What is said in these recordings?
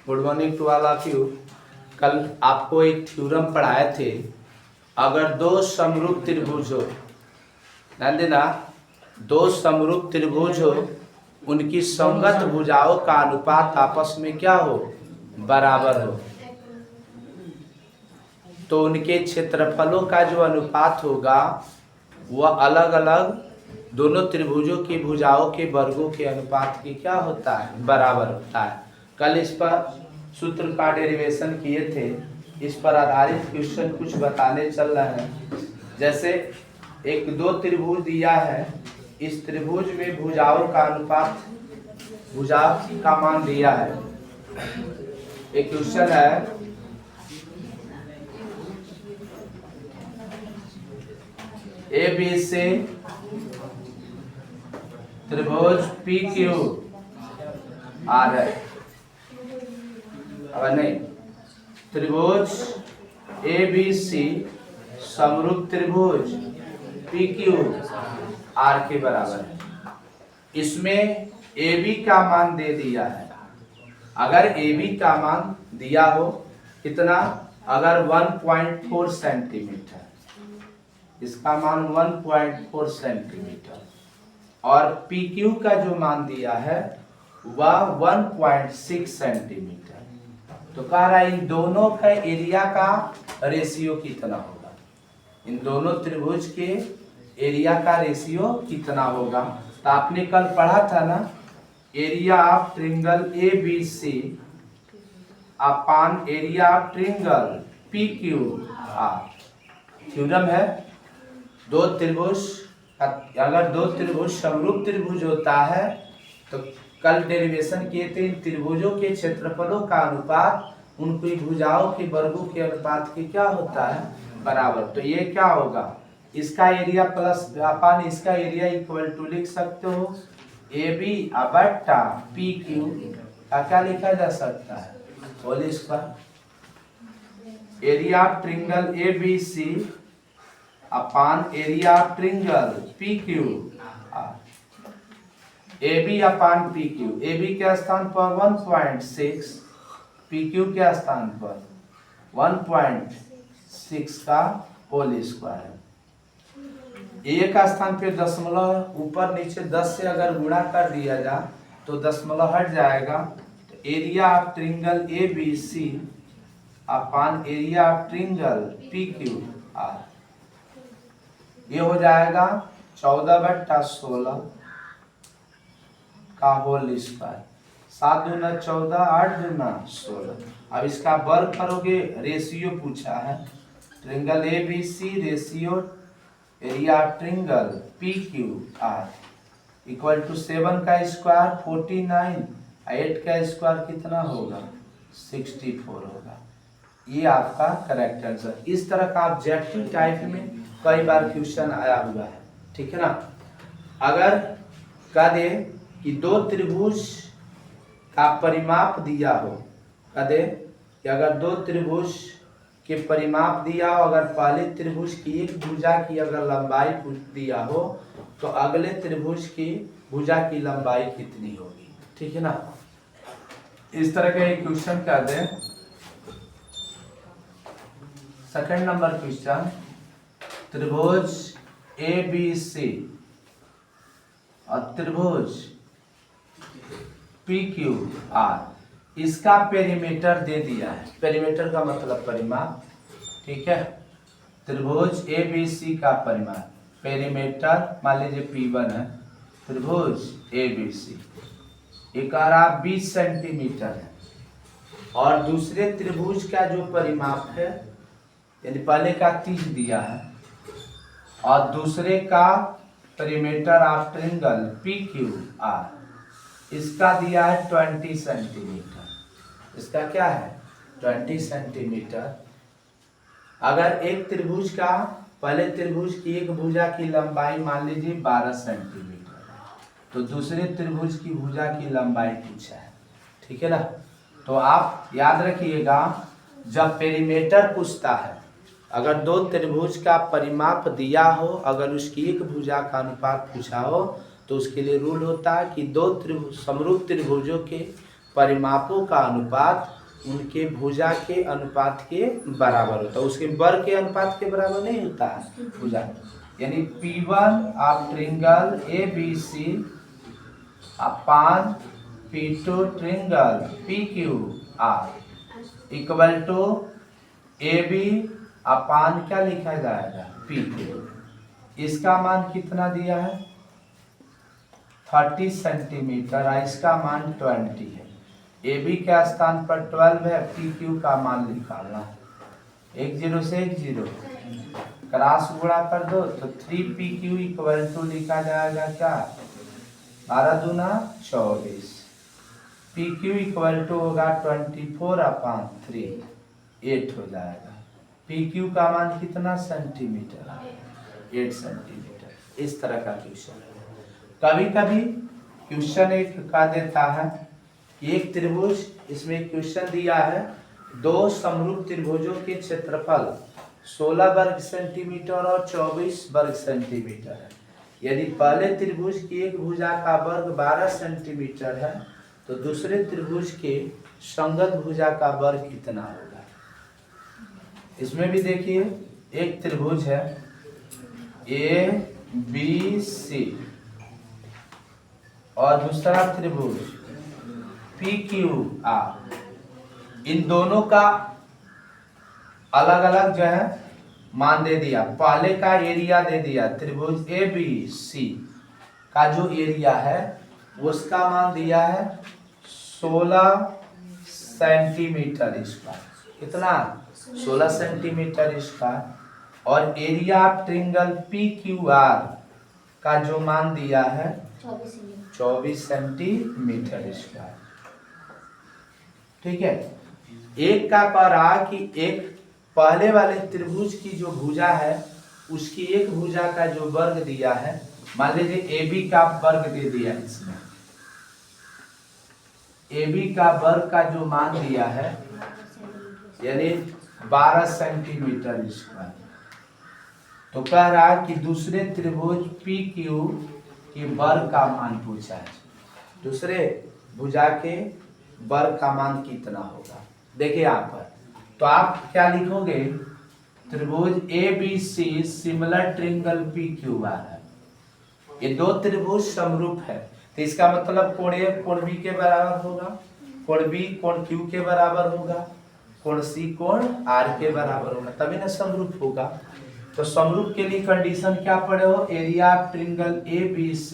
Good morning to all of you. कल आपको एक थ्योरम पढ़ाए थे। अगर दो समरूप त्रिभुज हो, ध्यान देना, दो समरूप त्रिभुज हो, उनकी संगत भुजाओं का अनुपात आपस में क्या हो, बराबर हो, तो उनके क्षेत्रफलों का जो अनुपात होगा वह अलग अलग दोनों त्रिभुजों की भुजाओं के वर्गों के अनुपात की क्या होता है, बराबर होता है। कल इस पर सूत्र का डेरिवेशन किए थे। इस पर आधारित क्वेश्चन कुछ बताने चल रहे हैं। जैसे एक दो त्रिभुज दिया है, इस त्रिभुज में भुजाओं का अनुपात, भुजा का मान दिया है। एक क्वेश्चन है, ए बी से त्रिभुज पी क्यू आर है। अब नहीं, त्रिभुज ए बी सी समरूप त्रिभुज पी क्यू आर के बराबर है। इसमें ए बी का मान दे दिया है। अगर ए बी का मान दिया हो कितना, अगर 1.4 सेंटीमीटर, इसका मान 1.4 सेंटीमीटर, और पी क्यू का जो मान दिया है वह 1.6 सेंटीमीटर, तो कह रहा है इन दोनों का एरिया का रेशियो कितना होगा, इन दोनों त्रिभुज के एरिया का रेशियो कितना होगा। तो आपने कल पढ़ा था ना, area of triangle A B C upon area of triangle P Q R. Theorem है, दो त्रिभुज, अगर दो त्रिभुज समरूप त्रिभुज होता है तो कल डेरिवेशन किए थे, इन त्रिभुजों के क्षेत्रफलों का अनुपात उनकी भुजाओं के वर्गों के अनुपात की क्या होता है, बराबर। तो ये क्या होगा, इसका एरिया प्लस अपन इसका एरिया इक्वल टू लिख सकते हो ए बी बट्टा पी क्यू का क्या लिखा जा सकता है, whole square. Area of triangle A B C upon area of triangle P Q R. A B upon P Q, A B के स्थान पर 1.6, पी क्यू के स्थान पर 1.6 का होल स्क्वायर। ए का स्थान पे दशमलव ऊपर नीचे 10 से अगर गुणा कर दिया जाए तो दशमलव हट जाएगा। तो area of triangle A B C upon area of triangle P Q R, ये हो जाएगा 14/16 का होल स्क्वायर। 7 दूना 14, 8 दूना 16। अब इसका वर्ग करोगे, रेशियो पूछा है, triangle A B C ratio area triangle P Q R equal to 7 का स्क्वायर 49, 8 का स्क्वायर कितना होगा, 64 होगा। ये आपका करेक्ट आंसर। इस तरह का ऑब्जेक्टिव टाइप में कई बार क्वेश्चन आया हुआ है, ठीक है ना। अगर कह दे कि दो त्रिभुज का परिमाप दिया हो, कह दे कि अगर दो त्रिभुज के परिमाप दिया हो, अगर पहले त्रिभुज की एक भुजा की अगर लंबाई दिया हो तो अगले त्रिभुज की भुजा की लंबाई कितनी होगी, ठीक है ना। इस तरह का एक क्वेश्चन कर दे। सेकंड नंबर क्वेश्चन, त्रिभुज ए बी सी और त्रिभुज पी क्यू आर, इसका पेरीमीटर दे दिया है। पेरीमीटर का मतलब परिमाप, ठीक है। त्रिभुज ए बी सी का परिमाप, पेरीमीटर मान लीजिए P1 है, त्रिभुज ए बी सी एक 20 सेंटीमीटर है, और दूसरे त्रिभुज का जो परिमाप है, यानी पहले का 30 दिया है और दूसरे का perimeter of triangle P Q are, इसका दिया है 20 सेंटीमीटर। इसका क्या है, 20 सेंटीमीटर। अगर एक त्रिभुज का, पहले त्रिभुज की एक भुजा की लंबाई मान लीजिए 12 सेंटीमीटर, तो दूसरे त्रिभुज की भुजा की लंबाई पूछा है, ठीक है ना। तो आप याद रखिएगा, जब पेरीमीटर पूछता है, अगर दो त्रिभुज का परिमाप दिया हो, अगर उसकी एक भुजा का अनुपात पूछा हो, तो उसके लिए रूल होता है कि दो समरूप त्रिभुजों के परिमापों का अनुपात उनके भुजा के अनुपात के बराबर होता है। उसके वर्ग के अनुपात के बराबर नहीं होता है भुजा, यानी P1 of triangle ABC upon P2 triangle PQR equal to AB upon क्या लिखा जाएगा PQ। इसका मान कितना दिया है 30 सेंटीमीटर, इसका मान 20 है। AB के स्थान पर 12 है, PQ का मान निकालना है। 1 0 से 1 0 क्रॉस गुणा कर दो तो 3PQ इक्वल टू लिखा जाएगा क्या 12 दूना 24। PQ इक्वल टू होगा 24/3 8 हो जाएगा। PQ का मान कितना सेंटीमीटर 8 सेंटीमीटर। इस तरह का क्वेश्चन कभी कभी क्वेश्चन एक का देता है एक त्रिभुज, इसमें क्वेश्चन दिया है दो समरूप त्रिभुजों के क्षेत्रफल 16 वर्ग सेंटीमीटर और 24 वर्ग सेंटीमीटर है। यदि पहले त्रिभुज की एक भुजा का वर्ग 12 सेंटीमीटर है तो दूसरे त्रिभुज के संगत भुजा का वर्ग कितना होगा। इसमें भी देखिए एक त्रिभुज है ABC और दूसरा त्रिभुज PQR। इन दोनों का अलग अलग जो है मान दे दिया। पहले का एरिया दे दिया त्रिभुज ABC का जो एरिया है उसका मान दिया है 16 सेंटीमीटर स्क्वायर। कितना 16 सेंटीमीटर स्क्वायर। और एरिया ऑफ ट्रिंगल PQR का जो मान दिया है 24 सेंटीमीटर स्क्वायर। ठीक है। एक का कह रहा कि एक पहले वाले त्रिभुज की जो भुजा है उसकी एक भुजा का जो वर्ग दिया है, मान लीजिए AB का वर्ग दे दिया, इसमें AB का वर्ग का जो मान दिया है यानी 12 सेंटीमीटर स्क्वायर। तो कह रहा कि दूसरे त्रिभुज PQ के वर्ग का मान पूछा है। दूसरे भुजा के वर्ग का मान कितना होगा देखिए यहाँ पर। तो आप क्या लिखोगे त्रिभुज ABC सिमिलर ट्रिंगल PQR है। ये दो त्रिभुज समरूप है तो इसका मतलब कोण A कोण B के बराबर होगा, कोण B कोण Q के बराबर होगा, कोण C कोण R के बराबर होगा, तभी ना समरूप होगा। तो समरूप के लिए कंडीशन क्या पड़े हो area of triangle ABC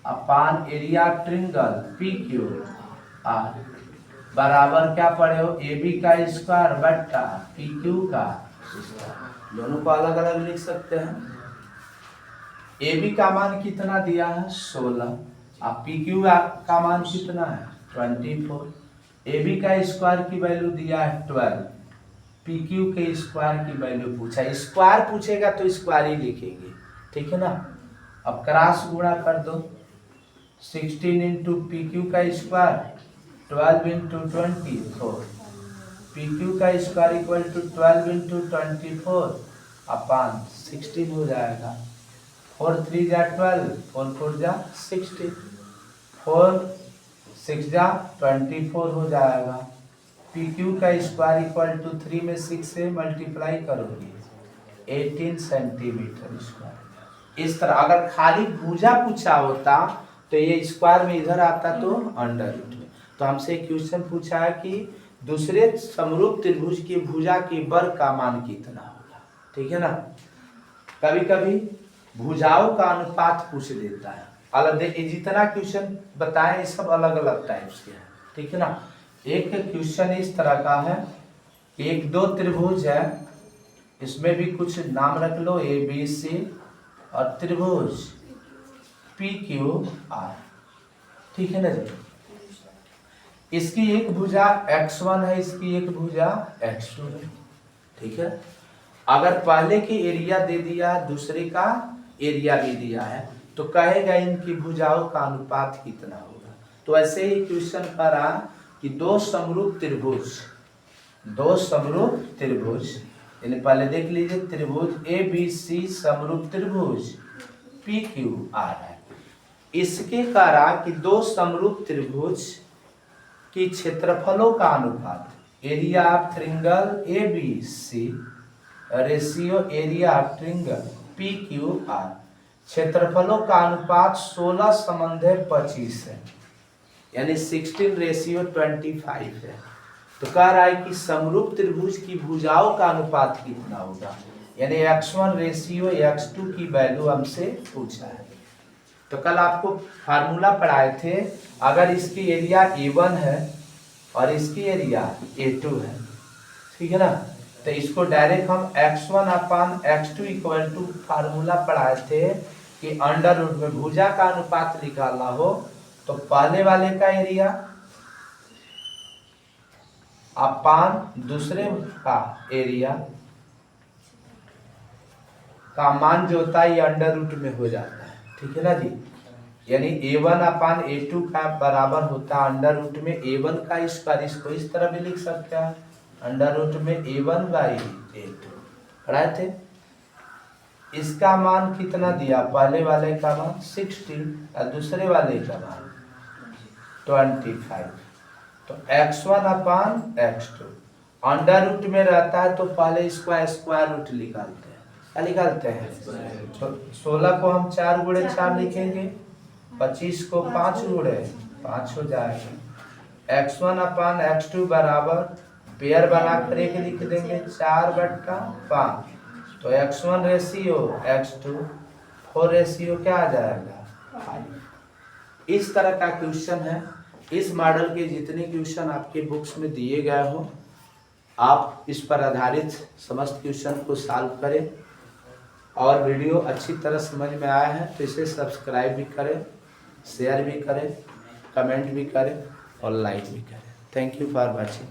upon area of triangle PQR बराबर क्या पड़े हो AB का स्क्वायर बट्टा PQ का स्क्वायर। दोनों को अलग अलग लिख सकते हैं। AB का मान कितना दिया है 16 और PQ का मान कितना है 24। AB का स्क्वायर की वैल्यू दिया है 12, PQ के स्क्वायर की वैल्यू पूछा। स्क्वायर पूछेगा तो स्क्वायर ही लिखेंगे, ठीक है ना। अब क्रॉस गुणा कर दो 16 इंटू PQ का स्क्वायर 12 इंटू 24, PQ का स्क्वायर इक्वल टू 12 इंटू 24 अपान 16 हो जाएगा। 4 3 जा 12, 4 4 जा 16, 4 6 जा 24 हो जाएगा। PQ का स्क्वायर इक्वल टू 3 में 6 से मल्टीप्लाई करोगे 18 सेंटीमीटर स्क्वायर। इस तरह अगर खाली भुजा पूछा होता तो ये स्क्वायर में इधर आता तो अंडर रूट में। तो हमसे क्वेश्चन पूछा है कि दूसरे समरूप त्रिभुज की भुजा के वर्ग का मान कितना होगा, ठीक है ना। कभी कभी भुजाओं का अनुपात पूछ देता है अलग। देखिए जितना क्वेश्चन बताएं सब अलग अलग टाइप्स के हैं, ठीक है ना। एक क्वेश्चन इस तरह का है कि एक दो त्रिभुज है, इसमें भी कुछ नाम रख लो ABC और त्रिभुज PQR, ठीक है ना जी। इसकी एक भुजा x1 है, इसकी एक भुजा x2 है, ठीक है। अगर पहले की एरिया दे दिया दूसरे का एरिया भी दिया है तो कहेगा इनकी भुजाओं का अनुपात कितना होगा। तो ऐसे ही क्वेश्चन कर रहा कि दो समरूप त्रिभुज यानी पहले देख लीजिए त्रिभुज ABC समरूप त्रिभुज PQR है। इसके कह रहा कि दो समरूप त्रिभुज कि क्षेत्रफलों का अनुपात, area of triangle A B C ratio area of triangle P Q R, क्षेत्रफलों का अनुपात 16 संबंधे 25 है, यानी 16:25 है। तो कह रहा है कि समरूप त्रिभुज की भुजाओं का अनुपात कितना होगा, यानी x1:x2 की वैल्यू हमसे पूछा है। तो कल आपको फार्मूला पढ़ाए थे, अगर इसकी एरिया A1 है और इसकी एरिया A2 है, ठीक है ना, तो इसको डायरेक्ट हम x1/x2 इक्वल टू फार्मूला पढ़ाए थे कि अंडर रूट में भुजा का अनुपात निकालना हो तो पहले वाले का एरिया अपान दूसरे का एरिया का मान जो होता है ये अंडर रूट में हो जाता है, ठीक है ना जी। यानी A1/A2 का बराबर होता है अंडर रूट में A1 का स्क्वायर, इसको इस तरह भी लिख सकते हैं अंडर रूट में A1/A2 पढ़ाए थे। इसका मान कितना दिया, पहले वाले का मान 60 और दूसरे वाले का मान 25। तो x1/x2 अंडर रूट में रहता है तो पहले इसका स्क्वायर रूट निकालते हैं, क्या निकालते हैं, तो 16 को हम 4 गुणे 4 लिखेंगे, 25 को 5 गुणे 5 हो जाएगा। x1/x2 बराबर पेयर बनाकर एक लिख देंगे 4/5, तो x1:x2 4 क्या आ जाएगा 5। इस तरह का क्वेश्चन है। इस मॉडल के जितने क्वेश्चन आपके बुक्स में दिए गए हो आप इस पर आधारित समस्त क्वेश्चन को सॉल्व करें, और वीडियो अच्छी तरह समझ में आया है तो इसे सब्सक्राइब भी करें, शेयर भी करें, कमेंट भी करें और लाइक भी करें। Thank you for watching.